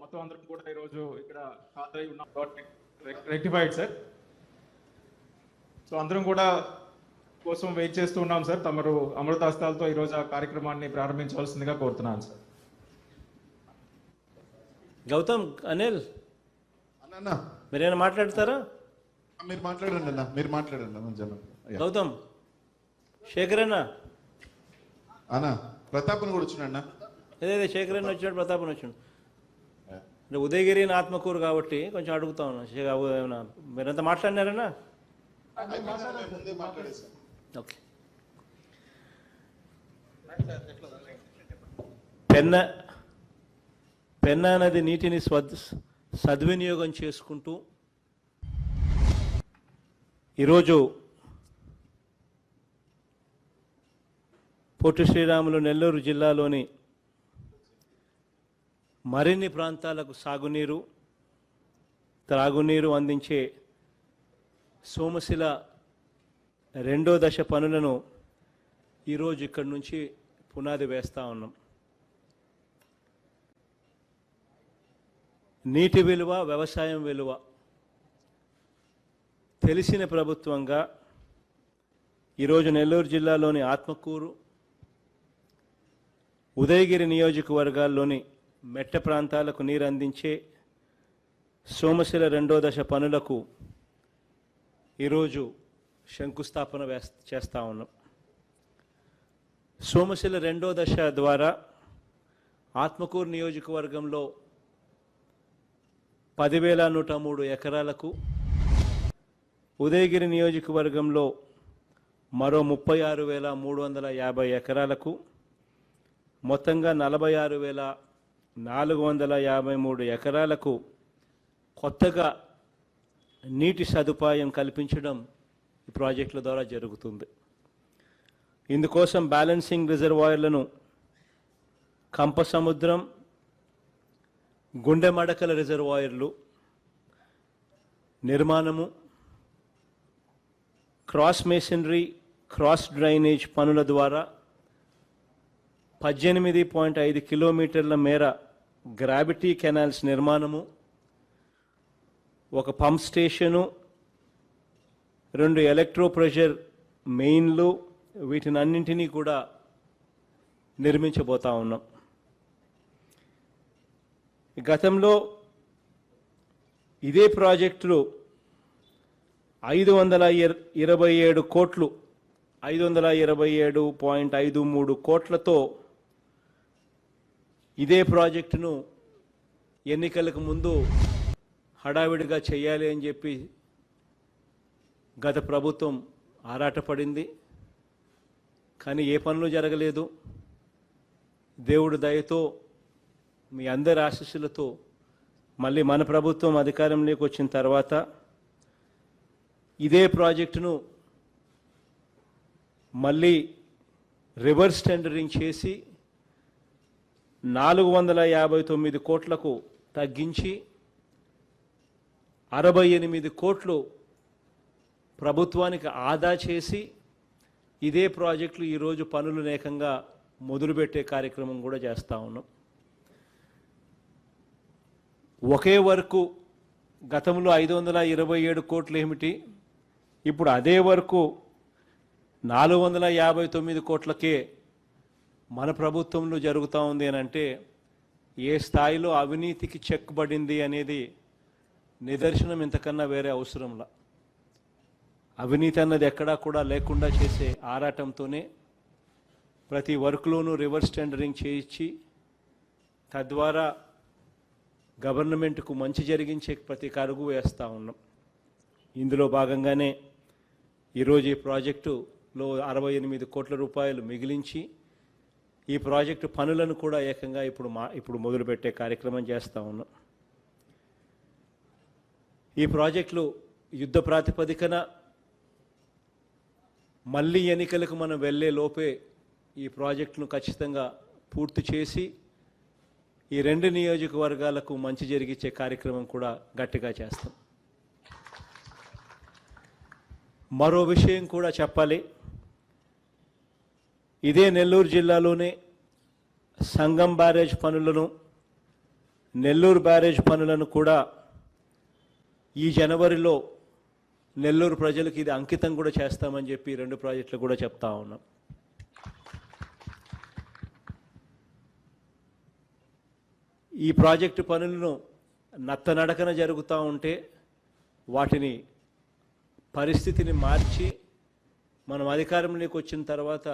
మొత్తం అందరం కూడా ఈరోజు ఇక్కడ హాజరై ఉన్నాం. Rectified sir. సో అందరం కూడా కోసం వెయిట్ చేస్తూ ఉన్నాం సార్. తమరు అమృత హస్తాలతో ఈరోజు ఆ కార్యక్రమాన్ని ప్రారంభించవలసిందిగా కోరుతున్నాను సార్. గౌతమ్, అనిల్ అన్న మీరేమైనా మాట్లాడతారా? మీరు మాట్లాడండి అన్న, మీరు మాట్లాడండి అన్న. గౌతమ్, శేఖర్ అన్న ప్రతాప్ని కూడా వచ్చిన అదే శేఖర్ వచ్చాడు, ప్రతాపన్ వచ్చాడు. అంటే ఉదయగిరి ఆత్మకూరు కాబట్టి కొంచెం అడుగుతా ఉన్నా. ఏమన్నా మీరంతా మాట్లాడినారన్నా? ఓకే. పెన్నా నది నీటిని సద్వినియోగం చేసుకుంటూ ఈరోజు పొట్టి శ్రీరాములు నెల్లూరు జిల్లాలోని మరిన్ని ప్రాంతాలకు సాగునీరు, త్రాగునీరు అందించే సోమశిల రెండో దశ పనులను ఈరోజు ఇక్కడి నుంచి పునాది వేస్తూ ఉన్నాం. నీటి విలువ, వ్యవసాయం విలువ తెలిసిన ప్రభుత్వంగా ఈరోజు నెల్లూరు జిల్లాలోని ఆత్మకూరు, ఉదయగిరి నియోజకవర్గాల్లోని మెట్ట ప్రాంతాలకు నీరు అందించే సోమశిల రెండో దశ పనులకు ఈరోజు శంకుస్థాపన చేస్తూ ఉన్నాం. సోమశిల రెండో దశ ద్వారా ఆత్మకూరు నియోజకవర్గంలో 10,103 ఎకరాలకు, ఉదయగిరి నియోజకవర్గంలో మరో 36,350 ఎకరాలకు, మొత్తంగా 46,453 ఎకరాలకు కొత్తగా నీటి సదుపాయం కల్పించడం ఈ ప్రాజెక్టుల ద్వారా జరుగుతుంది. ఇందుకోసం బ్యాలెన్సింగ్ రిజర్వాయర్లను కంపసముద్రం, గుండెమడకల రిజర్వాయర్లు నిర్మాణము, క్రాస్ మేసనరీ, క్రాస్ డ్రైనేజ్ పనుల ద్వారా 18.5 కిలోమీటర్ల మేర గ్రావిటీ కెనాల్స్ నిర్మాణము, ఒక పంప్ స్టేషను, 2 ఎలక్ట్రో ప్రెషర్ మెయిన్లు, వీటినన్నింటినీ కూడా నిర్మించబోతా ఉన్నాం. గతంలో ఇదే ప్రాజెక్టులు 527 కోట్లు, 527.53 కోట్లతో ఇదే ప్రాజెక్టును ఎన్నికలకు ముందు హడావిడిగా చేయాలి అని చెప్పి గత ప్రభుత్వం ఆరాటపడింది. కానీ ఏ పనులు జరగలేదు. దేవుడి దయతో, మీ అందరి ఆశీస్సులతో మళ్ళీ మన ప్రభుత్వం అధికారంలోకి వచ్చిన తర్వాత ఇదే ప్రాజెక్టును మళ్ళీ రివర్స్ టెండరింగ్ చేసి 459 కోట్లకు తగ్గించి 68 కోట్లు ప్రభుత్వానికి ఆదా చేసి ఇదే ప్రాజెక్టులు ఈరోజు పనులు ఏకంగా మొదలుపెట్టే కార్యక్రమం కూడా చేస్తూ ఉన్నాం. ఒకే వరకు గతంలో 527 కోట్లు ఏమిటి, ఇప్పుడు అదే వరకు 459 కోట్లకే మన ప్రభుత్వంలో జరుగుతూ ఉంది అని అంటే ఏ స్థాయిలో అవినీతికి చెక్ పడింది అనేది నిదర్శనం. ఇంతకన్నా వేరే అవసరంలా అవినీతి అన్నది ఎక్కడా కూడా లేకుండా చేసే ఆరాటంతోనే ప్రతి వర్క్లోనూ రివర్స్ టెండరింగ్ చేయించి తద్వారా గవర్నమెంట్కు మంచి జరిగించే ప్రతి అడుగు వేస్తూ ఉన్నాం. ఇందులో భాగంగానే ఈరోజు ఈ ప్రాజెక్టులో 68 కోట్ల రూపాయలు మిగిలించి ఈ ప్రాజెక్టు పనులను కూడా ఏకంగా ఇప్పుడు మొదలుపెట్టే కార్యక్రమం చేస్తూ ఉన్నాం. ఈ ప్రాజెక్టులు యుద్ధ ప్రాతిపదికన మళ్ళీ ఎన్నికలకు మనం వెళ్ళే లోపే ఈ ప్రాజెక్టును ఖచ్చితంగా పూర్తి చేసి ఈ 2 నియోజకవర్గాలకు మంచి జరిగించే కార్యక్రమం కూడా గట్టిగా చేస్తాం. మరో విషయం కూడా చెప్పాలి. ఇదే నెల్లూరు జిల్లాలోనే సంగం బ్యారేజ్ పనులను నెల్లూరు బ్యారేజ్ పనులను కూడా ఈ జనవరిలో నెల్లూరు ప్రజలకు ఇది అంకితం కూడా చేస్తామని చెప్పి 2 ప్రాజెక్టులు కూడా చెప్తా ఉన్నాం. ఈ ప్రాజెక్టు పనులను నత్తనడకన జరుగుతూ ఉంటే వాటిని పరిస్థితిని మార్చి మనం అధికారంలోకి వచ్చిన తర్వాత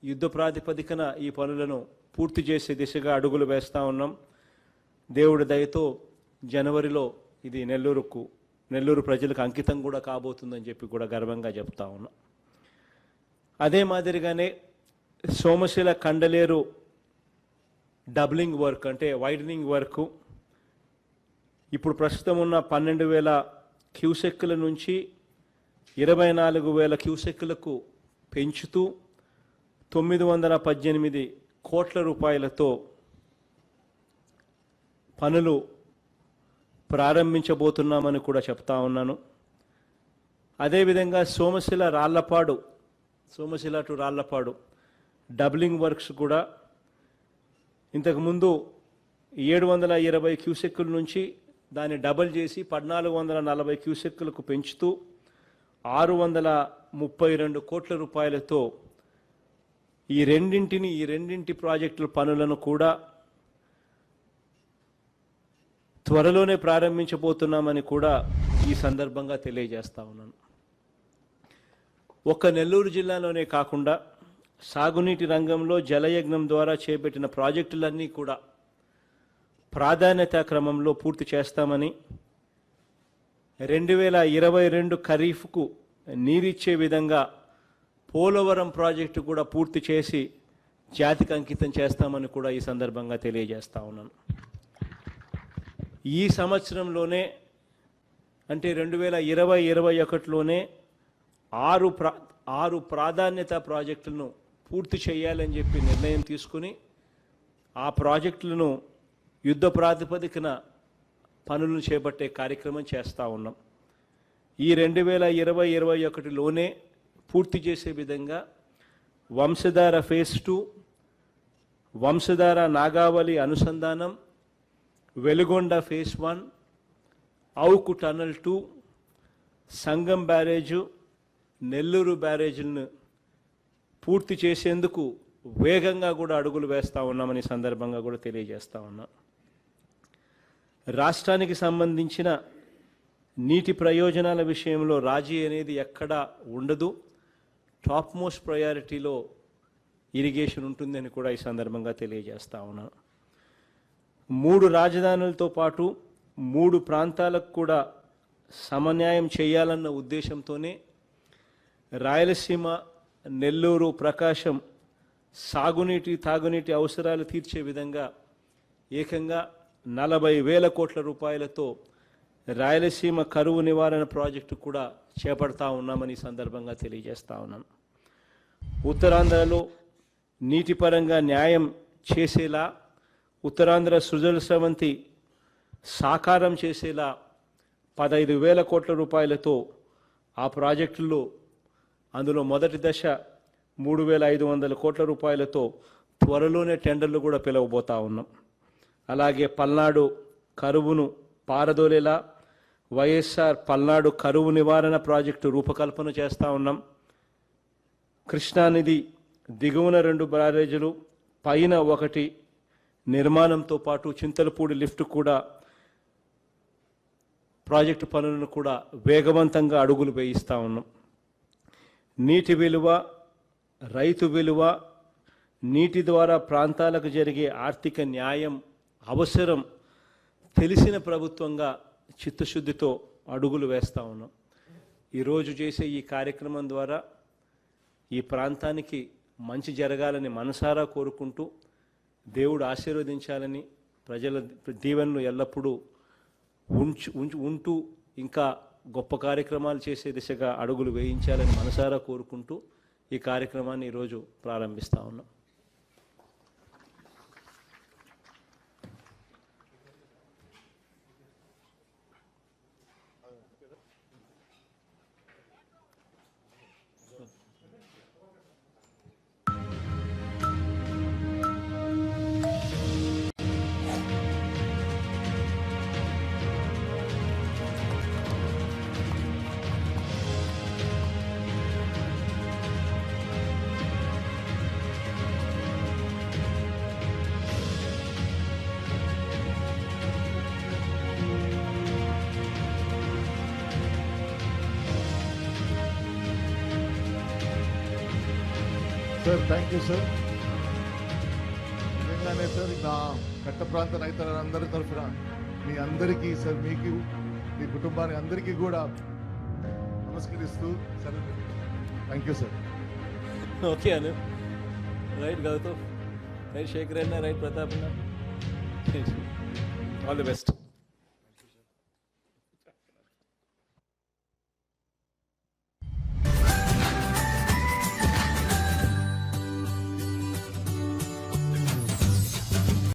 యుద్ధ ప్రాతిపదికన ఈ పనులను పూర్తి చేసే దిశగా అడుగులు వేస్తూ ఉన్నాం. దేవుడి దయతో జనవరిలో ఇది నెల్లూరు ప్రజలకు అంకితం కూడా కాబోతుందని చెప్పి కూడా గర్వంగా చెప్తా ఉన్నాం. అదే మాదిరిగానే సోమశిల కండలేరు డబ్లింగ్ వర్క్ అంటే వైడనింగ్ వర్క్ ఇప్పుడు ప్రస్తుతం ఉన్న 12,000 క్యూసెక్కుల నుంచి 24,000 క్యూసెక్కులకు పెంచుతూ 918 కోట్ల రూపాయలతో పనులు ప్రారంభించబోతున్నామని కూడా చెప్తా ఉన్నాను. అదేవిధంగా Somasila to Rallapadu doubling works కూడా ఇంతకుముందు 720 క్యూసెక్కుల నుంచి దాన్ని డబల్ చేసి 1440 క్యూసెక్కులకు పెంచుతూ 632 కోట్ల రూపాయలతో ఈ రెండింటి ప్రాజెక్టుల పనులను కూడా త్వరలోనే ప్రారంభించబోతున్నామని కూడా ఈ సందర్భంగా తెలియజేస్తా ఉన్నాను. ఒక్క నెల్లూరు జిల్లాలోనే కాకుండా సాగునీటి రంగంలో జలయజ్ఞం ద్వారా చేపట్టిన ప్రాజెక్టులన్నీ కూడా ప్రాధాన్యతా క్రమంలో పూర్తి చేస్తామని 2022 ఖరీఫ్కు నీరిచ్చే విధంగా పోలవరం ప్రాజెక్టు కూడా పూర్తి చేసి జాతికి అంకితం చేస్తామని కూడా ఈ సందర్భంగా తెలియజేస్తా ఉన్నాను. ఈ సంవత్సరంలోనే అంటే 2020-21లోనే 6 ప్రాధాన్యత ప్రాజెక్టులను పూర్తి చేయాలని చెప్పి నిర్ణయం తీసుకుని ఆ ప్రాజెక్టులను యుద్ధ ప్రాతిపదికన పనులను చేపట్టే కార్యక్రమం చేస్తూ ఉన్నాం. ఈ 2020-21లోనే పూర్తి చేసే విధంగా వంశధార ఫేజ్ 2, వంశధార నాగావళి అనుసంధానం, వెలుగొండ ఫేజ్ 1, ఔకు టనల్ 2, సంగం బ్యారేజు, నెల్లూరు బ్యారేజీలను పూర్తి చేసేందుకు వేగంగా కూడా అడుగులు వేస్తూ ఉన్నామని సందర్భంగా కూడా తెలియజేస్తూ ఉన్నాం. రాష్ట్రానికి సంబంధించిన నీటి ప్రయోజనాల విషయంలో రాజీ అనేది ఎక్కడా ఉండదు. టాప్ మోస్ట్ ప్రయారిటీలో ఇరిగేషన్ ఉంటుందని కూడా ఈ సందర్భంగా తెలియజేస్తా ఉన్నాను. 3 రాజధానులతో పాటు 3 ప్రాంతాలకు కూడా సమన్యాయం చేయాలన్న ఉద్దేశంతోనే రాయలసీమ, నెల్లూరు, ప్రకాశం సాగునీటి, తాగునీటి అవసరాలు తీర్చే విధంగా ఏకంగా 40,000 కోట్ల రూపాయలతో రాయలసీమ కరువు నివారణ ప్రాజెక్టు కూడా చేపడతా ఉన్నామని సందర్భంగా తెలియజేస్తా ఉన్నాను. ఉత్తరాంధ్రలో నీటిపరంగా న్యాయం చేసేలా, ఉత్తరాంధ్ర సృజల స్రవంతి సాకారం చేసేలా 15,000 కోట్ల రూపాయలతో ఆ ప్రాజెక్టుల్లో అందులో మొదటి దశ 3,500 కోట్ల రూపాయలతో త్వరలోనే టెండర్లు కూడా పిలవబోతా ఉన్నాం. అలాగే పల్నాడు కరువును పారదోలేలా వైఎస్ఆర్ పల్నాడు కరువు నివారణ ప్రాజెక్టు రూపకల్పన చేస్తూ ఉన్నాం. కృష్ణానది దిగువన 2 బ్యారేజీలు, పైన 1 నిర్మాణంతో పాటు చింతలపూడి లిఫ్ట్ కూడా ప్రాజెక్టు పనులను కూడా వేగవంతంగా అడుగులు వేయిస్తూ ఉన్నాం. నీటి విలువ, రైతు విలువ, నీటి ద్వారా ప్రాంతాలకు జరిగే ఆర్థిక న్యాయం అవసరం తెలిసిన ప్రభుత్వంగా చిత్తశుద్ధితో అడుగులు వేస్తూ ఉన్నాం. ఈరోజు చేసే ఈ కార్యక్రమం ద్వారా ఈ ప్రాంతానికి మంచి జరగాలని మనసారా కోరుకుంటూ దేవుడు ఆశీర్వదించాలని, ప్రజల దీవెనలు ఎల్లప్పుడూ ఉంటూ ఇంకా గొప్ప కార్యక్రమాలు చేసే దిశగా అడుగులు వేయించాలని మనసారా కోరుకుంటూ ఈ కార్యక్రమాన్ని ఈరోజు ప్రారంభిస్తూ ఉన్నాం. Sir thank you sir. నిజంగానే సార్ నా కట్ట ప్రాంత రైతులందరి తరఫున మీ అందరికీ సార్, మీకు మీ కుటుంబానికి అందరికీ కూడా నమస్కరిస్తూ sir thank you sir. Okay Anu, right Gautam, right Shekhar అన్న, రైట్ ప్రతాప్ అన్న, ఆల్ ది బెస్ట్.